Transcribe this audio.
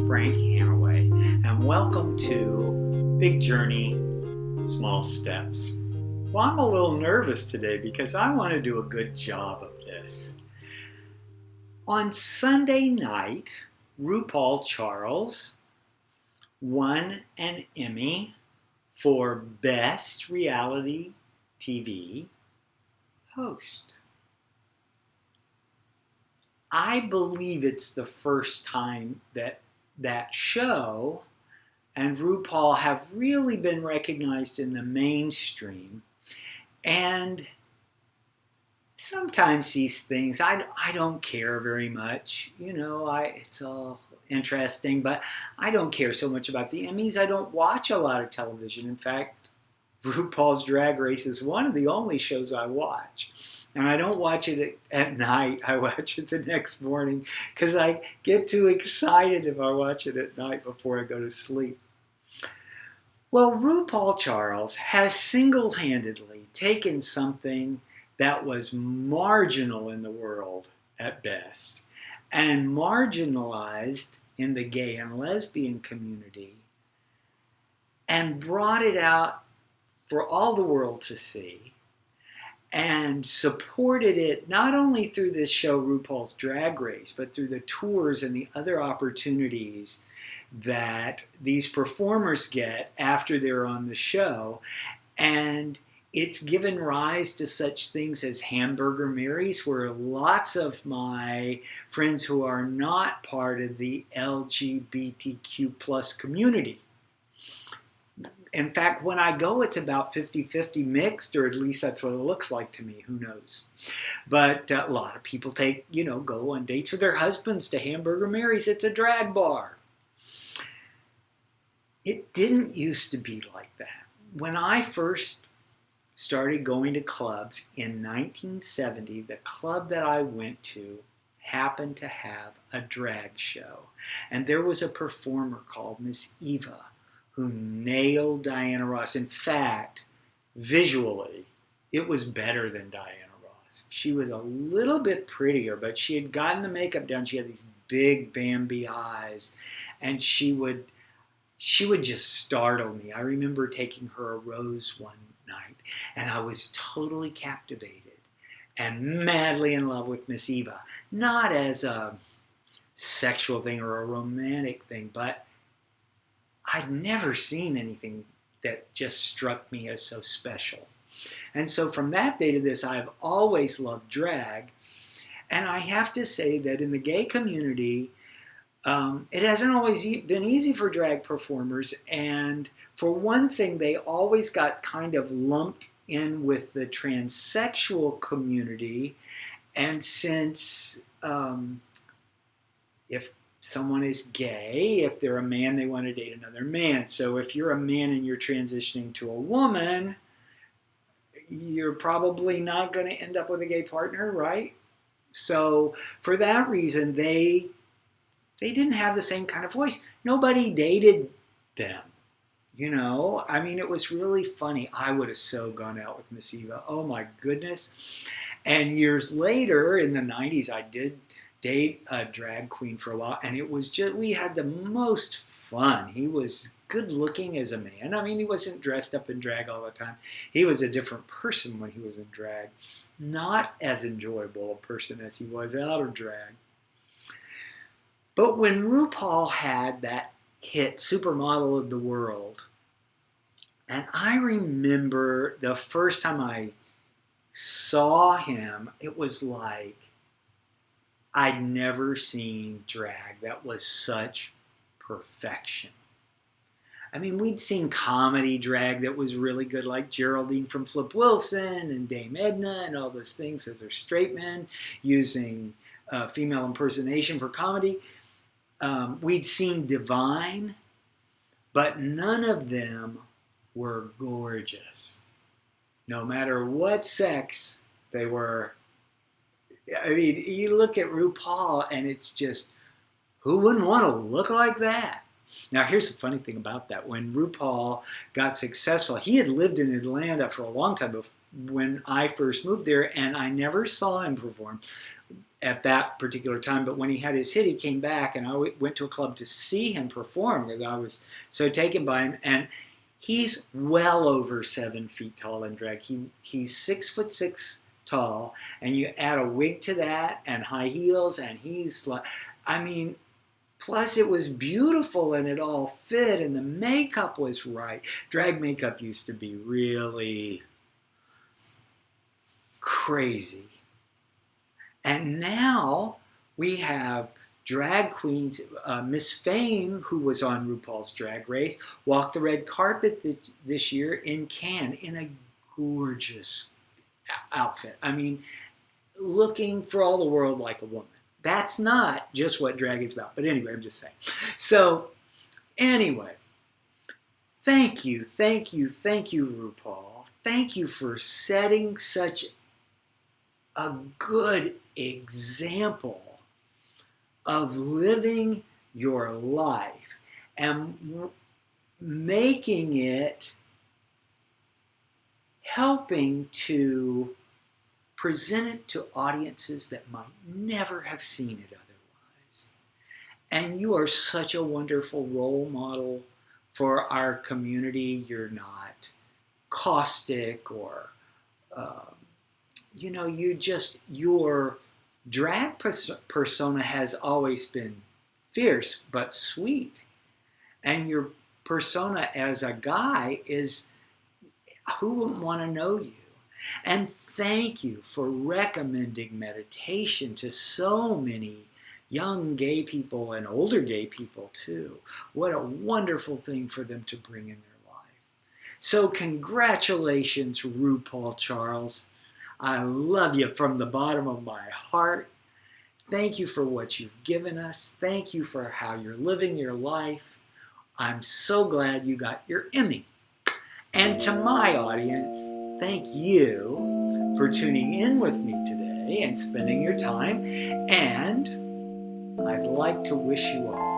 Frank Hanaway, and welcome to Big Journey, Small Steps. Well, I'm a little nervous today because I want to do a good job of this. On Sunday night, RuPaul Charles won an Emmy for Best Reality TV Host. I believe it's the first time that that show and RuPaul have really been recognized in the mainstream. And sometimes these things, I don't care very much. It's all interesting, but I don't care so much about the Emmys. I don't watch a lot of television. In fact, RuPaul's Drag Race is one of the only shows I watch. And I don't watch it at night. I watch it the next morning because I get too excited if I watch it at night before I go to sleep. Well, RuPaul Charles has single-handedly taken something that was marginal in the world at best and marginalized in the gay and lesbian community and brought it out for all the world to see, and supported it not only through this show, RuPaul's Drag Race, but through the tours and the other opportunities that these performers get after they're on the show. And it's given rise to such things as Hamburger Marys, where lots of my friends who are not part of the LGBTQ plus community, in fact, when I go, it's about 50-50 mixed, or at least that's what it looks like to me. Who knows? But a lot of people go on dates with their husbands to Hamburger Mary's. It's a drag bar. It didn't used to be like that. When I first started going to clubs in 1970, the club that I went to happened to have a drag show. And there was a performer called Miss Eva who nailed Diana Ross. In fact, visually, it was better than Diana Ross. She was a little bit prettier, but she had gotten the makeup down. She had these big Bambi eyes, and she would just startle me. I remember taking her a rose one night, and I was totally captivated and madly in love with Miss Eva. Not as a sexual thing or a romantic thing, but I'd never seen anything that just struck me as so special. And so from that day to this, I've always loved drag. And I have to say that in the gay community, it hasn't always been easy for drag performers. And for one thing, they always got kind of lumped in with the transsexual community. And since if someone is gay, if they're a man, they want to date another man. So if you're a man and you're transitioning to a woman, you're probably not going to end up with a gay partner, right? So for that reason, they didn't have the same kind of voice. Nobody dated them. It was really funny. I would have so gone out with Miss Eva. Oh my goodness. And years later, in the 90s, I did date a drag queen for a while, and it was just, we had the most fun. He was good looking as a man. He wasn't dressed up in drag all the time. He was a different person when he was in drag. Not as enjoyable a person as he was out of drag. But when RuPaul had that hit Supermodel of the World, and I remember the first time I saw him, it was like I'd never seen drag that was such perfection. We'd seen comedy drag that was really good, like Geraldine from Flip Wilson and Dame Edna and all those things as their straight men using female impersonation for comedy. We'd seen Divine, but none of them were gorgeous. No matter what sex they were. You look at RuPaul and it's just, who wouldn't want to look like that? Now, here's the funny thing about that. When RuPaul got successful, he had lived in Atlanta for a long time when I first moved there, and I never saw him perform. at that particular time. But when he had his hit, he came back, and I went to a club to see him perform because I was so taken by him. And he's well over 7 feet tall in drag. He's 6'6" tall, and you add a wig to that and high heels, and he's like, I mean, plus it was beautiful and it all fit and the makeup was right. Drag makeup used to be really crazy. And now we have drag queens. Miss Fame, who was on RuPaul's Drag Race, walked the red carpet this year in Cannes in a gorgeous outfit. I mean, looking for all the world like a woman. That's not just what drag is about. But anyway, I'm just saying. So anyway, thank you, RuPaul. Thank you for setting such a good example of living your life and making it, helping to present it to audiences that might never have seen it otherwise. And you are such a wonderful role model for our community. You're not caustic or, your drag persona has always been fierce but sweet. And your persona as a guy is, who wouldn't want to know you? And thank you for recommending meditation to so many young gay people and older gay people too. What a wonderful thing for them to bring in their life. So congratulations, RuPaul Charles. I love you from the bottom of my heart. Thank you for what you've given us. Thank you for how you're living your life. I'm so glad you got your Emmy. And to my audience, thank you for tuning in with me today and spending your time. And I'd like to wish you all